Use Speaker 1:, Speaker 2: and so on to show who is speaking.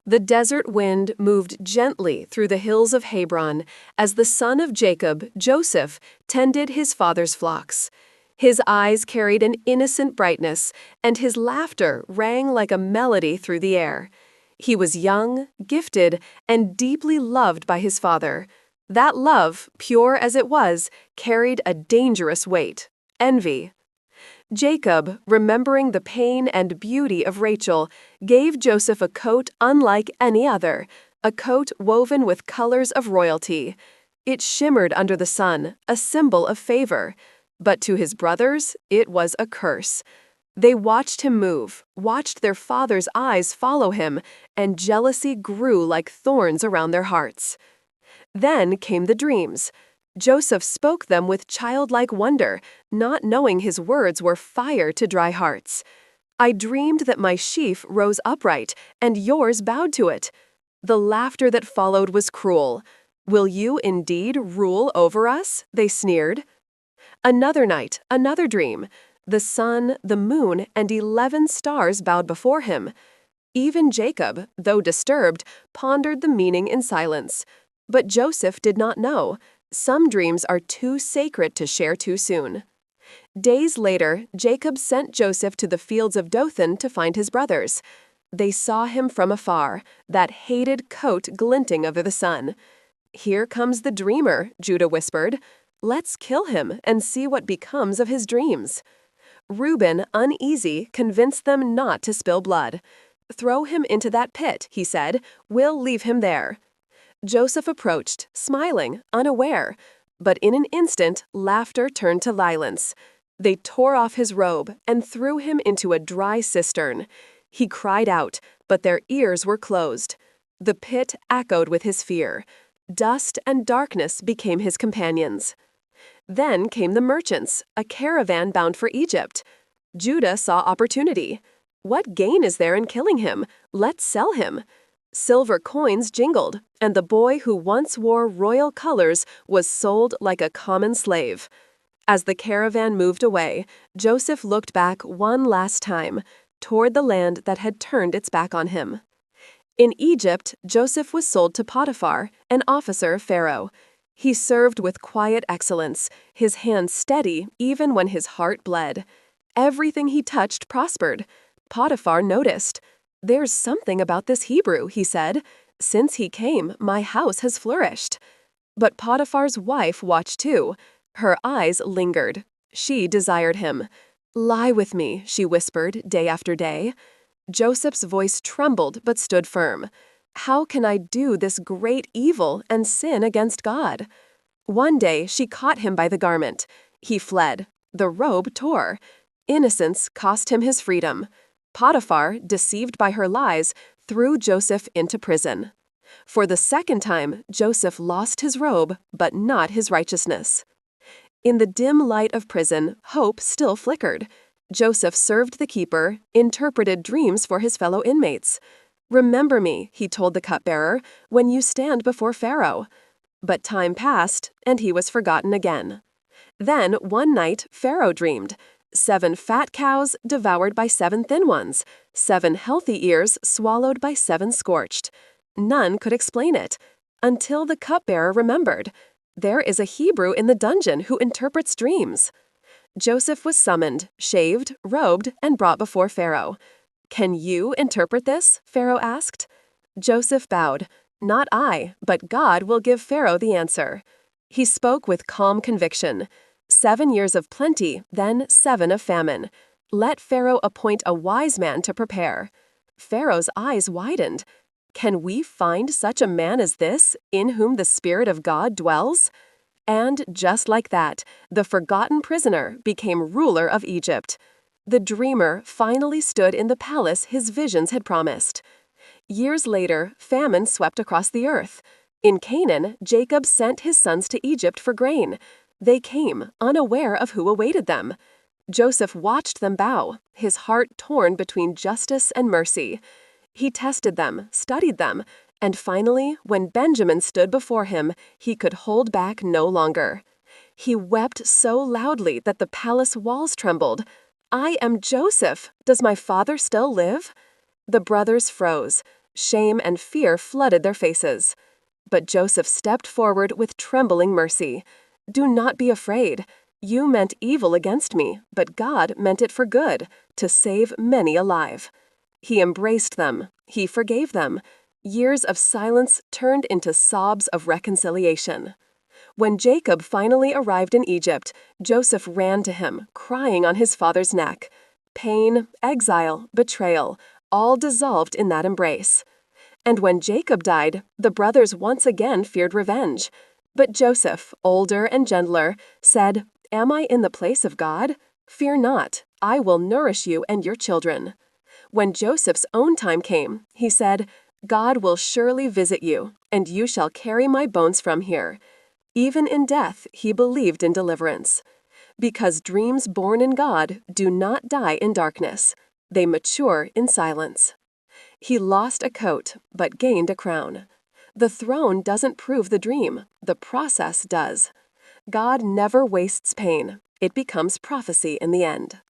Speaker 1: The desert wind moved gently through the hills of Hebron as the son of Jacob, Joseph, tended his father's flocks. His eyes carried an innocent brightness, and his laughter rang like a melody through the air. He was young, gifted, and deeply loved by his father. That love, pure as it was, carried a dangerous weight: envy. Jacob, remembering the pain and beauty of Rachel, gave Joseph a coat unlike any other, a coat woven with colors of royalty. It shimmered under the sun, a symbol of favor. But to his brothers, it was a curse. They watched him move, watched their father's eyes follow him, and jealousy grew like thorns around their hearts. Then came the dreams. Joseph spoke them with childlike wonder, not knowing his words were fire to dry hearts. "I dreamed that my sheaf rose upright, and yours bowed to it." The laughter that followed was cruel. "Will you indeed rule over us?" they sneered. Another night, another dream. The sun, the moon, and 11 stars bowed before him. Even Jacob, though disturbed, pondered the meaning in silence. But Joseph did not know. Some dreams are too sacred to share too soon. Days later, Jacob sent Joseph to the fields of Dothan to find his brothers. They saw him from afar, that hated coat glinting over the sun. "Here comes the dreamer," Judah whispered. "Let's kill him and see what becomes of his dreams." Reuben, uneasy, convinced them not to spill blood. "Throw him into that pit," he said. "We'll leave him there." Joseph approached, smiling, unaware. But in an instant, laughter turned to violence. They tore off his robe and threw him into a dry cistern. He cried out, but their ears were closed. The pit echoed with his fear. Dust and darkness became his companions. Then came the merchants, a caravan bound for Egypt. Judah saw opportunity. "What gain is there in killing him? Let's sell him." Silver coins jingled, and the boy who once wore royal colors was sold like a common slave. As the caravan moved away, Joseph looked back one last time, toward the land that had turned its back on him. In Egypt, Joseph was sold to Potiphar, an officer of Pharaoh. He served with quiet excellence, his hands steady even when his heart bled. Everything he touched prospered. Potiphar noticed. "There's something about this Hebrew," he said. "Since he came, my house has flourished." But Potiphar's wife watched too. Her eyes lingered. She desired him. "Lie with me," she whispered day after day. Joseph's voice trembled but stood firm. "How can I do this great evil and sin against God?" One day she caught him by the garment. He fled. The robe tore. Innocence cost him his freedom. Potiphar, deceived by her lies, threw Joseph into prison. For the second time, Joseph lost his robe, but not his righteousness. In the dim light of prison, hope still flickered. Joseph served the keeper, interpreted dreams for his fellow inmates. "Remember me," he told the cupbearer, "when you stand before Pharaoh." But time passed, and he was forgotten again. Then, one night, Pharaoh dreamed. 7 fat cows devoured by 7 thin ones, 7 healthy ears swallowed by 7 scorched. None could explain it, until the cupbearer remembered. There is a Hebrew in the dungeon who interprets dreams. Joseph was summoned, shaved, robed, and brought before Pharaoh. "Can you interpret this?" Pharaoh asked. Joseph bowed. "Not I, but God will give Pharaoh the answer." He spoke with calm conviction. 7 years of plenty, then 7 of famine. Let Pharaoh appoint a wise man to prepare. Pharaoh's eyes widened. Can we find such a man as this, in whom the Spirit of God dwells? And just like that, the forgotten prisoner became ruler of Egypt. The dreamer finally stood in the palace his visions had promised. Years later, famine swept across the earth. In Canaan, Jacob sent his sons to Egypt for grain. They came, unaware of who awaited them. Joseph watched them bow, his heart torn between justice and mercy. He tested them, studied them, and finally, when Benjamin stood before him, he could hold back no longer. He wept so loudly that the palace walls trembled. "I am Joseph. Does my father still live?" The brothers froze. Shame and fear flooded their faces. But Joseph stepped forward with trembling mercy. "Do not be afraid. You meant evil against me, but God meant it for good, to save many alive." He embraced them. He forgave them. Years of silence turned into sobs of reconciliation. When Jacob finally arrived in Egypt, Joseph ran to him, crying on his father's neck. Pain, exile, betrayal, all dissolved in that embrace. And when Jacob died, the brothers once again feared revenge. But Joseph, older and gentler, said, "Am I in the place of God? Fear not, I will nourish you and your children." When Joseph's own time came, he said, "God will surely visit you, and you shall carry my bones from here." Even in death, he believed in deliverance. Because dreams born in God do not die in darkness. They mature in silence. He lost a coat, but gained a crown. The throne doesn't prove the dream, the process does. God never wastes pain. It becomes prophecy in the end.